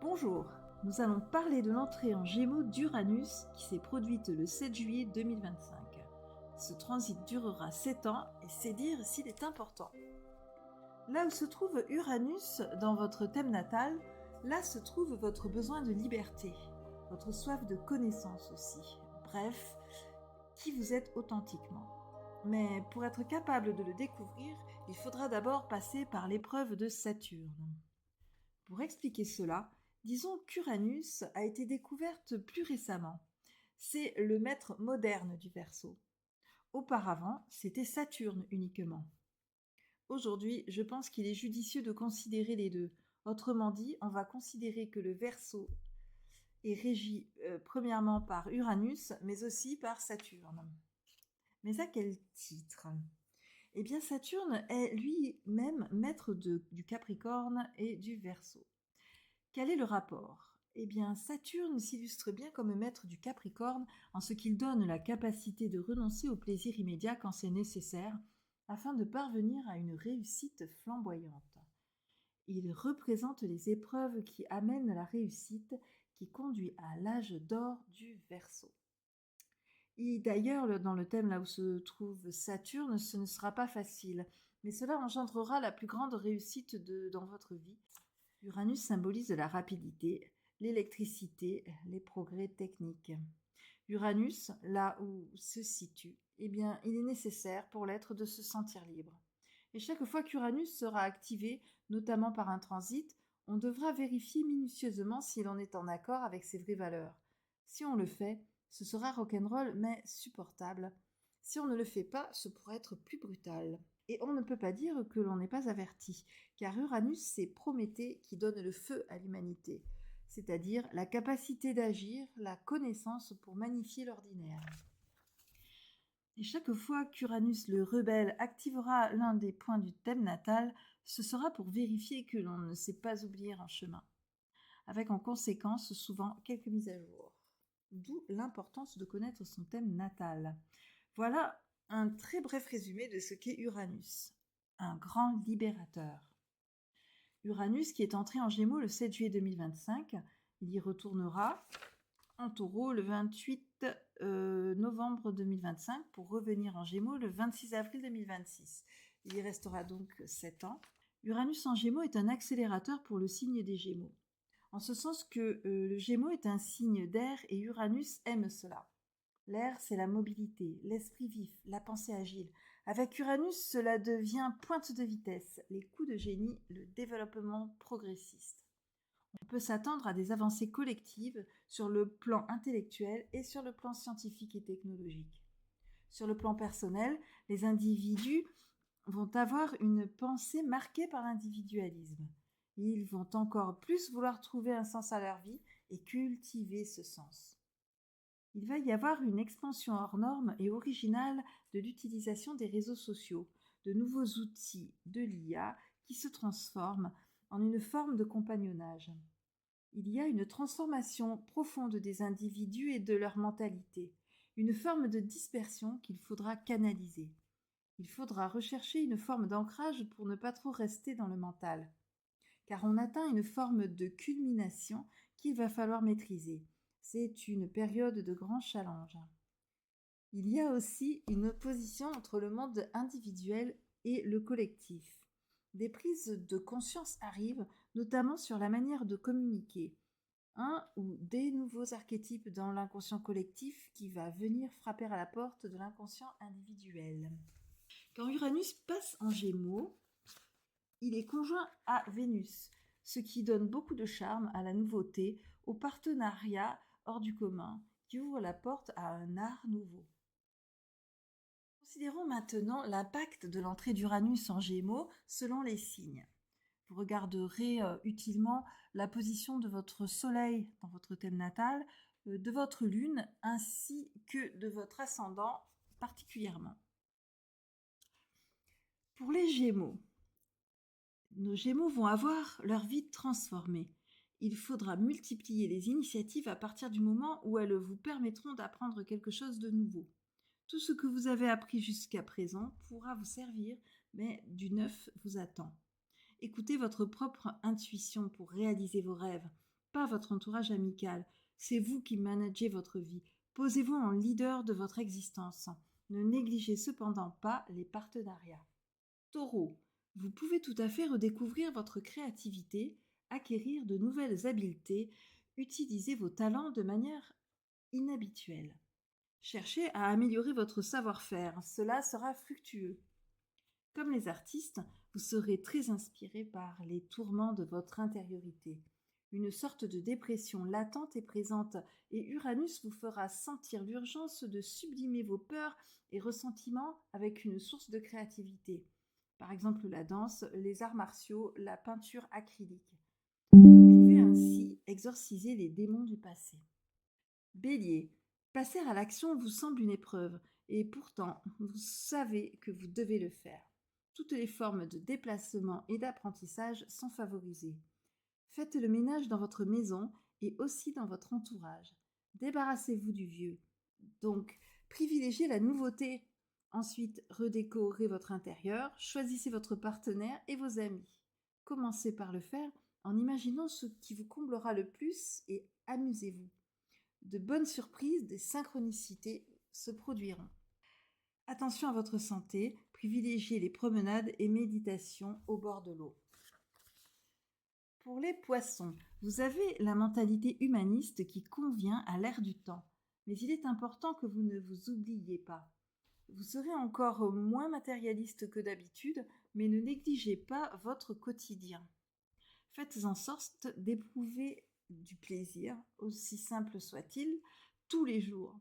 Bonjour, nous allons parler de l'entrée en Gémeaux d'Uranus qui s'est produite le 7 juillet 2025. Ce transit durera 7 ans et c'est dire s'il est important. Là où se trouve Uranus dans votre thème natal, là se trouve votre besoin de liberté, votre soif de connaissance aussi. Bref, qui vous êtes authentiquement. Mais pour être capable de le découvrir, il faudra d'abord passer par l'épreuve de Saturne. Pour expliquer cela, disons qu'Uranus a été découverte plus récemment. C'est le maître moderne du Verseau. Auparavant, c'était Saturne uniquement. Aujourd'hui, je pense qu'il est judicieux de considérer les deux. Autrement dit, on va considérer que le Verseau est régi premièrement par Uranus, mais aussi par Saturne. Mais à quel titre ? Eh bien, Saturne est lui-même maître du Capricorne et du Verseau. Quel est le rapport ? Eh bien, Saturne s'illustre bien comme maître du Capricorne en ce qu'il donne la capacité de renoncer au plaisir immédiat quand c'est nécessaire, afin de parvenir à une réussite flamboyante. Il représente les épreuves qui amènent la réussite, qui conduit à l'âge d'or du Verseau. Et d'ailleurs, dans le thème là où se trouve Saturne, ce ne sera pas facile, mais cela engendrera la plus grande réussite dans votre vie. Uranus symbolise la rapidité, l'électricité, les progrès techniques. Uranus, là où se situe, eh bien, il est nécessaire pour l'être de se sentir libre. Et chaque fois qu'Uranus sera activé, notamment par un transit, on devra vérifier minutieusement si l'on est en accord avec ses vraies valeurs. Si on le fait, ce sera rock'n'roll mais supportable. Si on ne le fait pas, ce pourrait être plus brutal. Et on ne peut pas dire que l'on n'est pas averti, car Uranus, c'est Prométhée qui donne le feu à l'humanité, c'est-à-dire la capacité d'agir, la connaissance pour magnifier l'ordinaire. Et chaque fois qu'Uranus le rebelle activera l'un des points du thème natal, ce sera pour vérifier que l'on ne s'est pas oublié en chemin, avec en conséquence souvent quelques mises à jour. D'où l'importance de connaître son thème natal. Voilà un très bref résumé de ce qu'est Uranus, un grand libérateur. Uranus qui est entré en Gémeaux le 7 juillet 2025, il y retournera en Taureau le 28 novembre 2025 pour revenir en Gémeaux le 26 avril 2026. Il y restera donc 7 ans. Uranus en Gémeaux est un accélérateur pour le signe des Gémeaux, en ce sens que le Gémeaux est un signe d'air et Uranus aime cela. L'air, c'est la mobilité, l'esprit vif, la pensée agile. Avec Uranus, cela devient pointe de vitesse, les coups de génie, le développement progressiste. On peut s'attendre à des avancées collectives sur le plan intellectuel et sur le plan scientifique et technologique. Sur le plan personnel, les individus vont avoir une pensée marquée par l'individualisme. Ils vont encore plus vouloir trouver un sens à leur vie et cultiver ce sens. Il va y avoir une expansion hors norme et originale de l'utilisation des réseaux sociaux, de nouveaux outils de l'IA qui se transforment en une forme de compagnonnage. Il y a une transformation profonde des individus et de leur mentalité, une forme de dispersion qu'il faudra canaliser. Il faudra rechercher une forme d'ancrage pour ne pas trop rester dans le mental, car on atteint une forme de culmination qu'il va falloir maîtriser. C'est une période de grand challenge. Il y a aussi une opposition entre le monde individuel et le collectif. Des prises de conscience arrivent, notamment sur la manière de communiquer. Un ou des nouveaux archétypes dans l'inconscient collectif qui va venir frapper à la porte de l'inconscient individuel. Quand Uranus passe en Gémeaux, il est conjoint à Vénus, ce qui donne beaucoup de charme à la nouveauté, au partenariat hors du commun, qui ouvre la porte à un art nouveau. Considérons maintenant l'impact de l'entrée d'Uranus en Gémeaux selon les signes. Vous regarderez utilement la position de votre Soleil dans votre thème natal, de votre Lune, ainsi que de votre ascendant particulièrement. Pour les Gémeaux, nos Gémeaux vont avoir leur vie transformée. Il faudra multiplier les initiatives à partir du moment où elles vous permettront d'apprendre quelque chose de nouveau. Tout ce que vous avez appris jusqu'à présent pourra vous servir, mais du neuf vous attend. Écoutez votre propre intuition pour réaliser vos rêves. pas votre entourage amical. C'est vous qui managez votre vie. Posez-vous en leader de votre existence. Ne négligez cependant pas les partenariats. Taureau, vous pouvez tout à fait redécouvrir votre créativité, acquérir de nouvelles habiletés, utiliser vos talents de manière inhabituelle. Cherchez à améliorer votre savoir-faire, cela sera fructueux. Comme les artistes, vous serez très inspiré par les tourments de votre intériorité. Une sorte de dépression latente est présente et Uranus vous fera sentir l'urgence de sublimer vos peurs et ressentiments avec une source de créativité. Par exemple la danse, les arts martiaux, la peinture acrylique. Vous pouvez ainsi exorciser les démons du passé. Bélier, passer à l'action vous semble une épreuve et pourtant vous savez que vous devez le faire. Toutes les formes de déplacement et d'apprentissage sont favorisées. Faites le ménage dans votre maison et aussi dans votre entourage. Débarrassez-vous du vieux. Donc, privilégiez la nouveauté. Ensuite, redécorez votre intérieur, choisissez votre partenaire et vos amis. Commencez par le faire en imaginant ce qui vous comblera le plus et amusez-vous. De bonnes surprises, des synchronicités se produiront. Attention à votre santé, privilégiez les promenades et méditations au bord de l'eau. Pour les poissons, vous avez la mentalité humaniste qui convient à l'ère du temps, mais il est important que vous ne vous oubliez pas. Vous serez encore moins matérialiste que d'habitude, mais ne négligez pas votre quotidien. Faites en sorte d'éprouver du plaisir, aussi simple soit-il, tous les jours.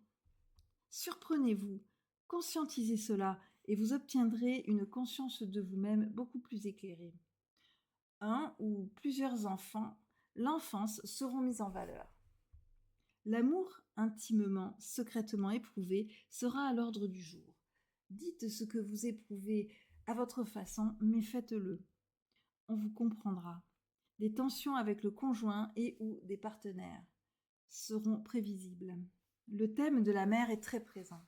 Surprenez-vous, conscientisez cela et vous obtiendrez une conscience de vous-même beaucoup plus éclairée. Un ou plusieurs enfants, l'enfance seront mis en valeur. L'amour intimement, secrètement éprouvé sera à l'ordre du jour. Dites ce que vous éprouvez à votre façon, mais faites-le. On vous comprendra. Des tensions avec le conjoint et ou des partenaires seront prévisibles. Le thème de la mer est très présent.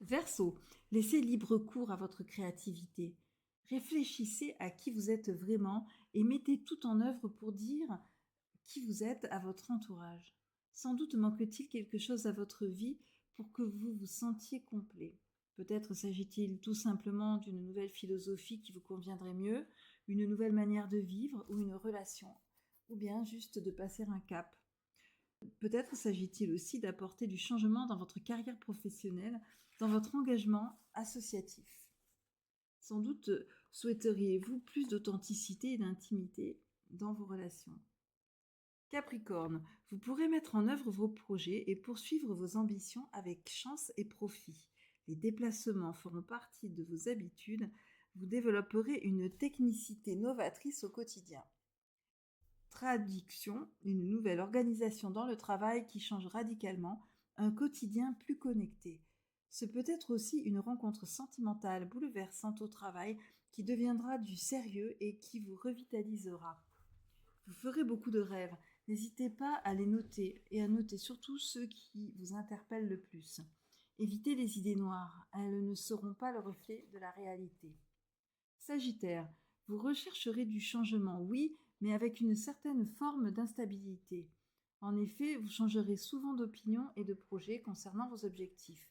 Verseau, laissez libre cours à votre créativité. Réfléchissez à qui vous êtes vraiment et mettez tout en œuvre pour dire qui vous êtes à votre entourage. Sans doute manque-t-il quelque chose à votre vie pour que vous vous sentiez complet. Peut-être s'agit-il tout simplement d'une nouvelle philosophie qui vous conviendrait mieux, une nouvelle manière de vivre ou une relation, ou bien juste de passer un cap. Peut-être s'agit-il aussi d'apporter du changement dans votre carrière professionnelle, dans votre engagement associatif. Sans doute souhaiteriez-vous plus d'authenticité et d'intimité dans vos relations. Capricorne, vous pourrez mettre en œuvre vos projets et poursuivre vos ambitions avec chance et profit. Les déplacements feront partie de vos habitudes. Vous développerez une technicité novatrice au quotidien. Traduction, une nouvelle organisation dans le travail qui change radicalement, un quotidien plus connecté. Ce peut être aussi une rencontre sentimentale bouleversante au travail qui deviendra du sérieux et qui vous revitalisera. Vous ferez beaucoup de rêves. N'hésitez pas à les noter et à noter surtout ceux qui vous interpellent le plus. Évitez les idées noires, elles ne seront pas le reflet de la réalité. Sagittaire, vous rechercherez du changement, oui, mais avec une certaine forme d'instabilité. En effet, vous changerez souvent d'opinion et de projet concernant vos objectifs.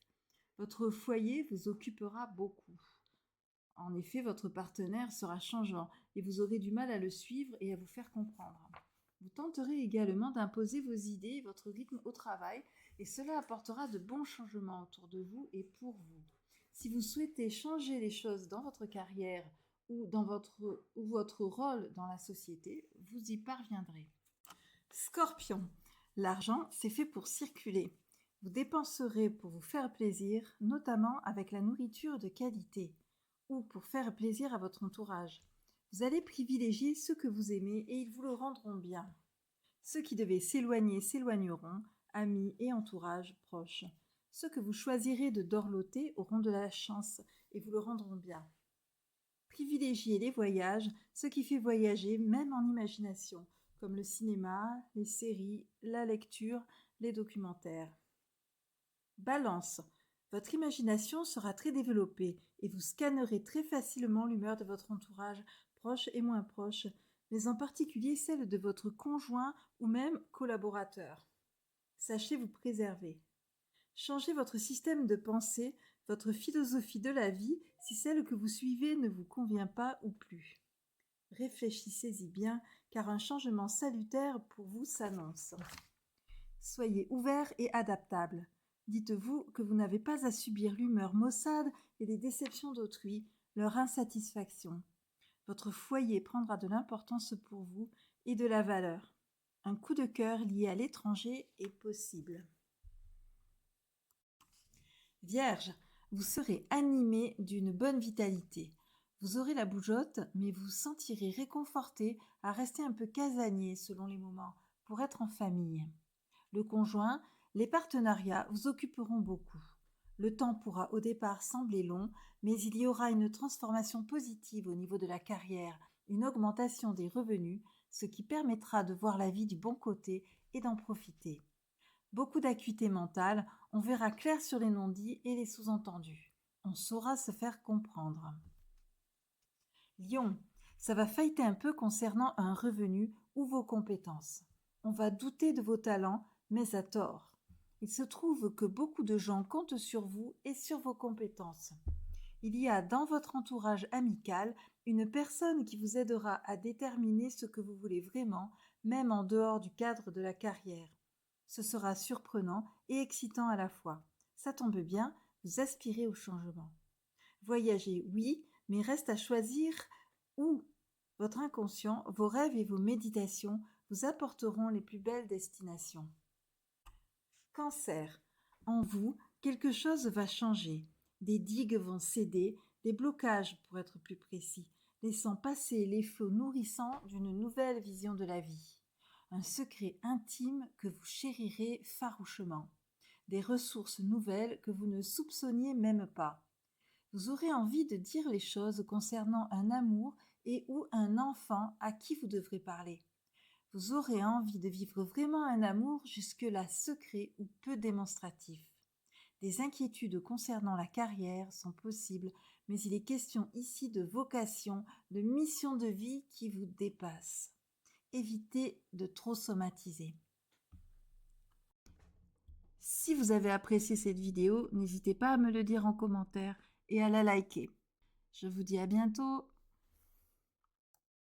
Votre foyer vous occupera beaucoup. En effet, votre partenaire sera changeant et vous aurez du mal à le suivre et à vous faire comprendre. Vous tenterez également d'imposer vos idées et votre rythme au travail et cela apportera de bons changements autour de vous et pour vous. Si vous souhaitez changer les choses dans votre carrière ou dans votre rôle dans la société, vous y parviendrez. Scorpion, l'argent, c'est fait pour circuler. Vous dépenserez pour vous faire plaisir, notamment avec la nourriture de qualité ou pour faire plaisir à votre entourage. Vous allez privilégier ceux que vous aimez et ils vous le rendront bien. Ceux qui devaient s'éloigner s'éloigneront, amis et entourage proches. Ceux que vous choisirez de dorloter auront de la chance et vous le rendront bien. Privilégiez les voyages, ce qui fait voyager même en imagination, comme le cinéma, les séries, la lecture, les documentaires. Balance. Votre imagination sera très développée et vous scannerez très facilement l'humeur de votre entourage, proche et moins proche. mais en particulier celle de votre conjoint ou même collaborateur. Sachez vous préserver. Changez votre système de pensée, votre philosophie de la vie si celle que vous suivez ne vous convient pas ou plus. Réfléchissez-y bien, car un changement salutaire pour vous s'annonce. Soyez ouvert et adaptable. Dites-vous que vous n'avez pas à subir l'humeur maussade et les déceptions d'autrui, leur insatisfaction. Votre foyer prendra de l'importance pour vous et de la valeur. Un coup de cœur lié à l'étranger est possible. Vierge, vous serez animé d'une bonne vitalité. Vous aurez la bougeotte, mais vous vous sentirez réconforté à rester un peu casanier selon les moments, pour être en famille. Le conjoint, les partenariats vous occuperont beaucoup. Le temps pourra au départ sembler long, mais il y aura une transformation positive au niveau de la carrière, une augmentation des revenus, ce qui permettra de voir la vie du bon côté et d'en profiter. Beaucoup d'acuité mentale, on verra clair sur les non-dits et les sous-entendus. On saura se faire comprendre. Lion, ça va fighter un peu concernant un revenu ou vos compétences. On va douter de vos talents, mais à tort. Il se trouve que beaucoup de gens comptent sur vous et sur vos compétences. Il y a dans votre entourage amical une personne qui vous aidera à déterminer ce que vous voulez vraiment, même en dehors du cadre de la carrière. Ce sera surprenant et excitant à la fois. Ça tombe bien, vous aspirez au changement. Voyager, oui, mais reste à choisir où. Votre inconscient, vos rêves et vos méditations vous apporteront les plus belles destinations. Cancer. En vous, quelque chose va changer. Des digues vont céder, des blocages pour être plus précis, laissant passer les flots nourrissants d'une nouvelle vision de la vie. Un secret intime que vous chérirez farouchement. Des ressources nouvelles que vous ne soupçonniez même pas. Vous aurez envie de dire les choses concernant un amour et ou un enfant à qui vous devrez parler. Vous aurez envie de vivre vraiment un amour jusque-là secret ou peu démonstratif. Des inquiétudes concernant la carrière sont possibles, mais il est question ici de vocation, de mission de vie qui vous dépasse. Évitez de trop somatiser. Si vous avez apprécié cette vidéo, n'hésitez pas à me le dire en commentaire et à la liker. Je vous dis à bientôt.